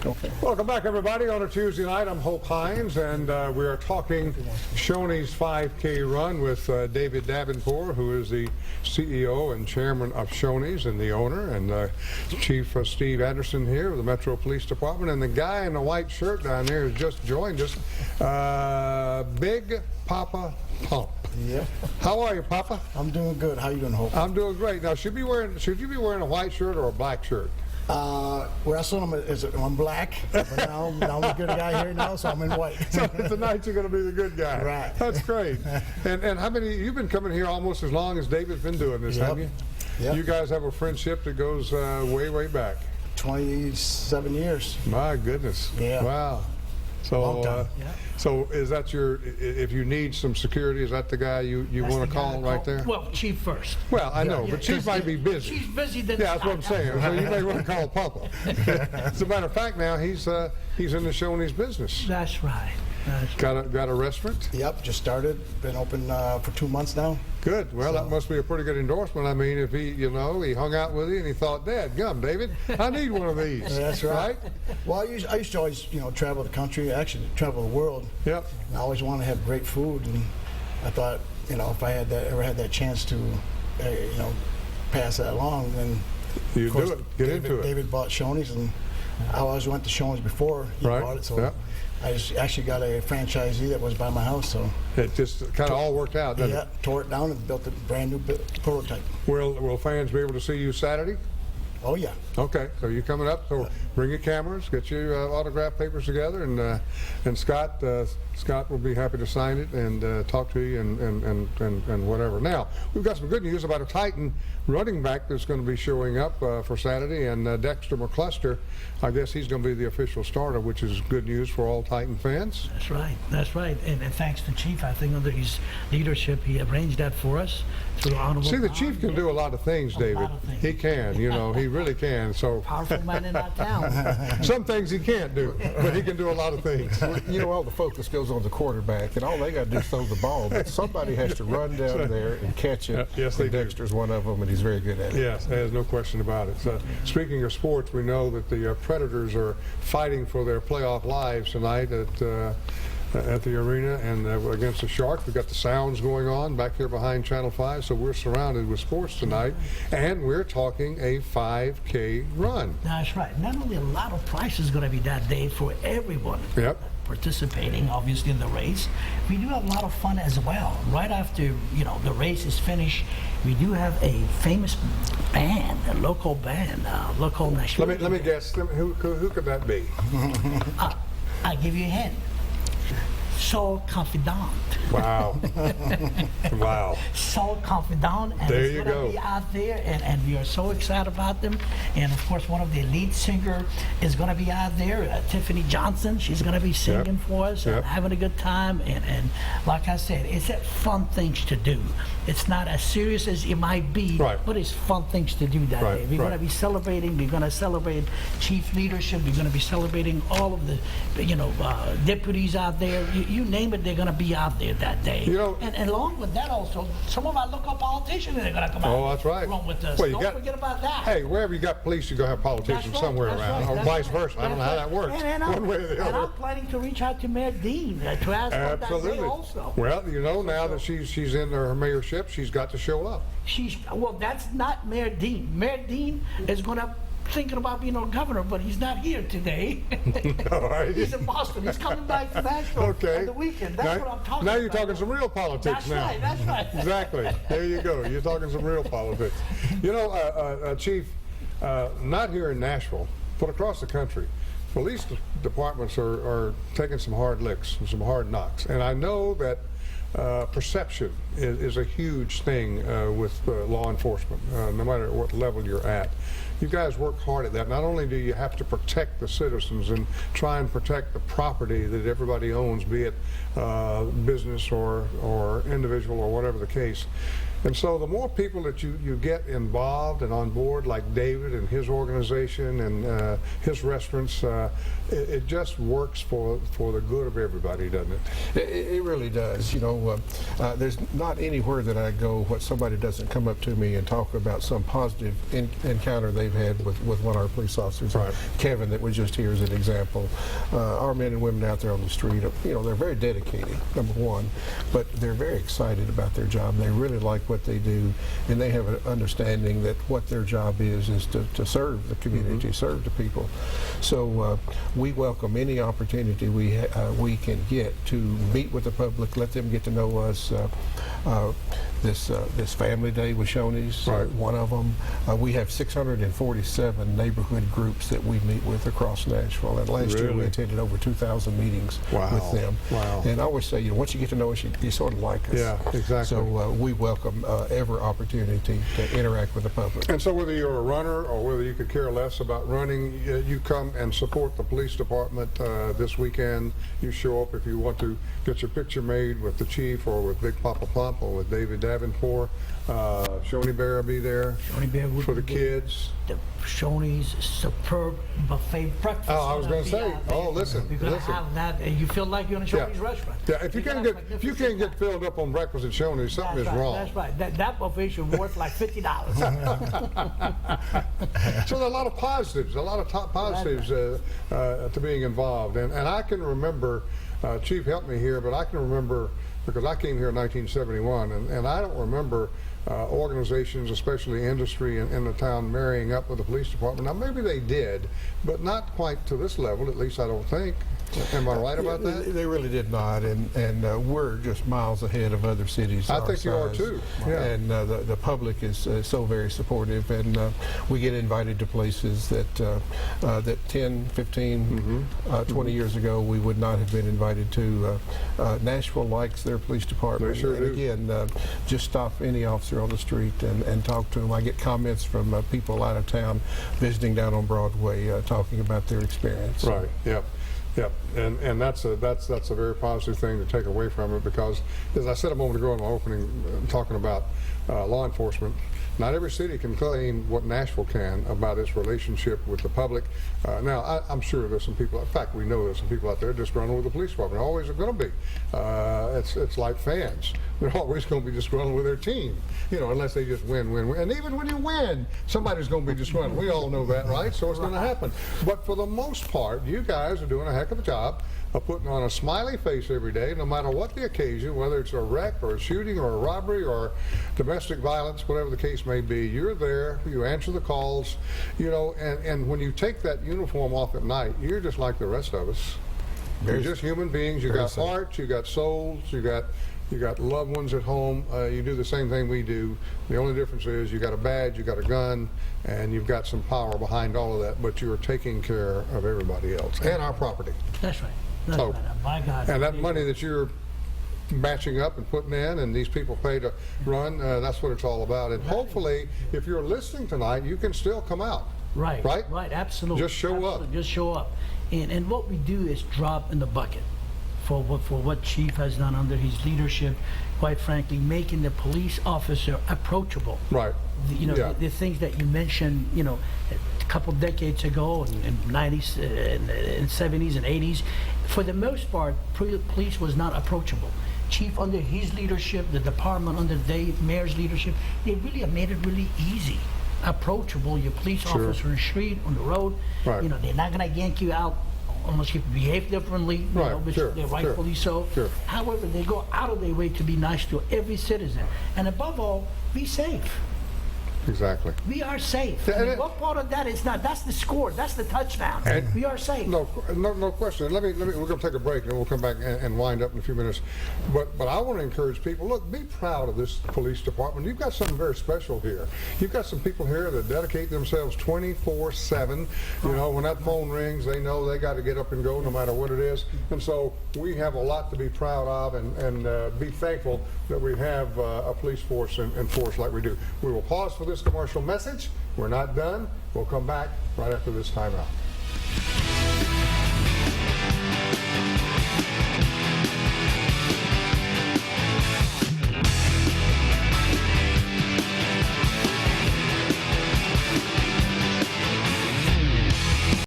Okay. Welcome back, everybody. On a Tuesday night, I'm Hope Hines, and we are talking Shoney's 5K run with David Davenport, who is the CEO and chairman of Shoney's and the owner, and Chief Steve Anderson here of the Metro Police Department, and the guy in the white shirt down there has just joined us, Big Papa Pump. Yeah. How are you, Papa? I'm doing good. How you doing, Hope? I'm doing great. Now, should you be wearing a white shirt or a black shirt? Well, I saw him I'm black, but now I'm a good guy here now, so I'm in white. So tonight you're going to be the good guy. Right. That's great. And how many, you've been coming here almost as long as David's been doing this, haven't you? Yep. You guys have a friendship that goes way, way back. 27 years. My goodness. Yeah. Wow. So, Long time. so is that if you need some security, is that the guy you want to call right there? Well, Chief first. Well, I know, but Chief might be busy. She's busy. Then Yeah, that's what I'm saying. So you may want to call Papa. As a matter of fact, now he's in the Shoney's business. That's right. Got a restaurant? Yep, just started. Been open for 2 months now. Good. Well, that must be a pretty good endorsement. I mean, if he hung out with you and he thought, Dad, gum, David, I need one of these. That's right. Well, I used to always, travel the country, actually travel the world. Yep. And I always wanted to have great food, and I thought, if I ever had that chance to, pass that along, then You of course, do it. Get into it. David bought Shoney's, and I always went to Shoney's before he Right. bought it, so Yep. I just actually got a franchisee that was by my house, so. It just kind of all worked out, didn't Yeah, tore it down and built a brand new prototype. it? Will fans be able to see you Saturday? Oh yeah. Okay, so you're coming up. So bring your cameras, get your autograph papers together, and Scott will be happy to sign it and talk to you and whatever. Now we've got some good news about a Titan running back that's going to be showing up for Saturday, and Dexter McCluster. I guess he's going to be the official starter, which is good news for all Titan fans. That's right. That's right. And thanks to Chief, I think under his leadership, he arranged that for us through honorable. See, the Chief can do a lot of things, David. lot of things. He can, he really can. So Powerful man in our town. some things he can't do, but he can do a lot of things. All the focus goes on the quarterback, and all they got to do is throw the ball. But somebody has to run down there and catch it. Yes, they do. Dexter's one of them, and he's very good at it. Yes, there's no question about it. So, speaking of sports, we know that the Predators are fighting for their playoff lives tonight at the arena and against the Sharks. We've got the sounds going on back here behind Channel 5, so we're surrounded with sports tonight, and we're talking a 5K run. That's right. Not only a lot of prizes going to be that day for everyone. Yep. Participating obviously in the race, we do have a lot of fun as well. Right after the race is finished, we do have a famous band, a local band, local national. Let me guess. Who could that be? I'll give you a hint. Soul Confidant. Wow. Wow. Soul Confidant, and There it's you gonna go. be out there, and we are so excited about them. And of course, one of the lead singer is going to be out there, Tiffany Johnson. She's going to be singing for us, Yep. and having a good time. And like I said, it's fun things to do. It's not as serious as it might be, Right. but it's fun things to do that Right, day. We're right. going to be celebrating. We're going to celebrate Chief leadership. We're going to be celebrating all of the, deputies out there. You name it, they're going to be out there that day. And along with that, also, some of our local politicians are going to come out. Oh, that's right. Along with us. Well, Don't forget about that. Hey, wherever you got police, you're going to have politicians That's right, somewhere that's around, right, or that's vice right, versa. I don't know how that's that right. works, And one way or the And other. I'm planning to reach out to Mayor Dean to ask about that day Absolutely. also. Well, now that she's in her mayorship, she's got to show up. That's not Mayor Dean. Mayor Dean is going to thinking about being our governor, but he's not here today. All right. He's in Boston. He's coming back to Nashville Okay. on the weekend. That's what I'm talking Now about. you're talking some real politics That's now. right. That's right. Exactly. There you go. You're talking some real politics. Chief, not here in Nashville, but across the country, police departments are taking some hard licks and some hard knocks. And I know that perception is a huge thing with law enforcement, no matter what level you're at. You guys work hard at that. Not only do you have to protect the citizens and try and protect the property that everybody owns, be it business or individual or whatever the case, And so the more people that you get involved and on board, like David and his organization and his restaurants, it just works for the good of everybody, doesn't it? It really does. You know, there's not anywhere that I go where somebody doesn't come up to me and talk about some positive encounter they've had with one of our police officers. Right. Kevin, that was just here as an example. Our men and women out there on the street, you know, they're very dedicated, number one, but they're very excited about their job. They really like what they do, and they have an understanding that what their job is to serve the community, serve the people. So we welcome any opportunity we can get to meet with the public, let them get to know us. This family day with Shoney's, Right. one of them. We have 647 neighborhood groups that we meet with across Nashville, and last year we Really? attended over 2,000 meetings Wow. with them. Wow. And I always say, you know, once you get to know us, you sort of like us. Yeah, exactly. So we welcome every opportunity to interact with the public. And so whether you're a runner or whether you could care less about running, you come and support the police department this weekend. You show up if you want to get your picture made with the chief or with Big Papa Plump or with David Davenport. Shoney Bear will be there Shoney Bear would for the be there. kids. The Shoney's superb buffet breakfast. Oh, I was gonna gonna be say, out there. oh, listen, You're gonna listen. have that, and you feel like you're in a Shoney's restaurant. Yeah, if you You're can't gonna get have if you can't get filled up on breakfast at Shoney's, something is wrong. That's right. That buffet should be worth like $50. So there are a lot of positives, a lot of top positives to being involved. And I can remember, Chief helped me here, but I can remember, because I came here in 1971, and I don't remember organizations, especially industry in the town, marrying up with the police department. Now maybe they did, but not quite to this level, at least I don't think. Am I right about that? They really did not, and we're just miles ahead of other cities. I our think you are size. too. Yeah. And the public is so very supportive, and we get invited to places that 10, 15, 20 years ago we would not have been invited to. Nashville likes their police department. They sure and do. again, just stop any officer on the street and talk to them. I get comments from people out of town visiting down on Broadway talking about their experience. Right. Yep. Yep. And that's a very positive thing to take away from it, because, as I said a moment ago in my opening, talking about law enforcement, not every city can claim what Nashville can about its relationship with the public. Now, I'm sure there's some people, in fact, we know there's some people out there disgruntled with the police department. Always are going to be. It's like fans. They're always going to be disgruntled with their team, you know, unless they just win. And even when you win, somebody's going to be disgruntled. We all know that, right? So it's going to happen. But for the most part, you guys are doing a heck of a job of putting on a smiley face every day, no matter what the occasion, whether it's a wreck or a shooting or a robbery or domestic violence, whatever the case may be. You're there, you answer the calls, you know, and when you take that uniform off at night, you're just like the rest of us. You're just human beings. You got hearts, you got souls, you got loved ones at home. You do the same thing we do. The only difference is you got a badge, you got a gun, and you've got some power behind all of that, but you're taking care of everybody else and our property. That's right. That's Oh. right. My God. And that money that you're matching up and putting in, and these people pay to run, that's what it's all about. And hopefully, if you're listening tonight, you can still come out. Right. Right? Right. Absolutely. Just show up. Absolutely. Just show up. And what we do is drop in the bucket for what Chief has done under his leadership. Quite frankly, making the police officer approachable. Right. You know, Yeah. the things that you mentioned, you know, a couple decades ago, in 90s, in 70s and 80s, for the most part, police was not approachable. Chief, under his leadership, the department under the mayor's leadership, they really have made it really easy, approachable. Your police Sure. officer on the street, on the road, Right. you know, they're not going to yank you out unless you behave differently, you Right, know, which sure, they're sure, rightfully so. sure. However, they go out of their way to be nice to every citizen. And above all, be safe. Exactly. We are safe. Yeah, I mean, and what part of that is not? That's the score. That's the touchdown. And- We are safe. No question. Let me. We're going to take a break, and then we'll come back and wind up in a few minutes. But I want to encourage people. Look, be proud of this police department. You've got something very special here. You've got some people here that dedicate themselves 24/7. You know, when that phone rings, they know they got to get up and go, no matter what it is. And so we have a lot to be proud of, and be thankful that we have a police force and force like we do. We will pause for this commercial message. We're not done. We'll come back right after this timeout.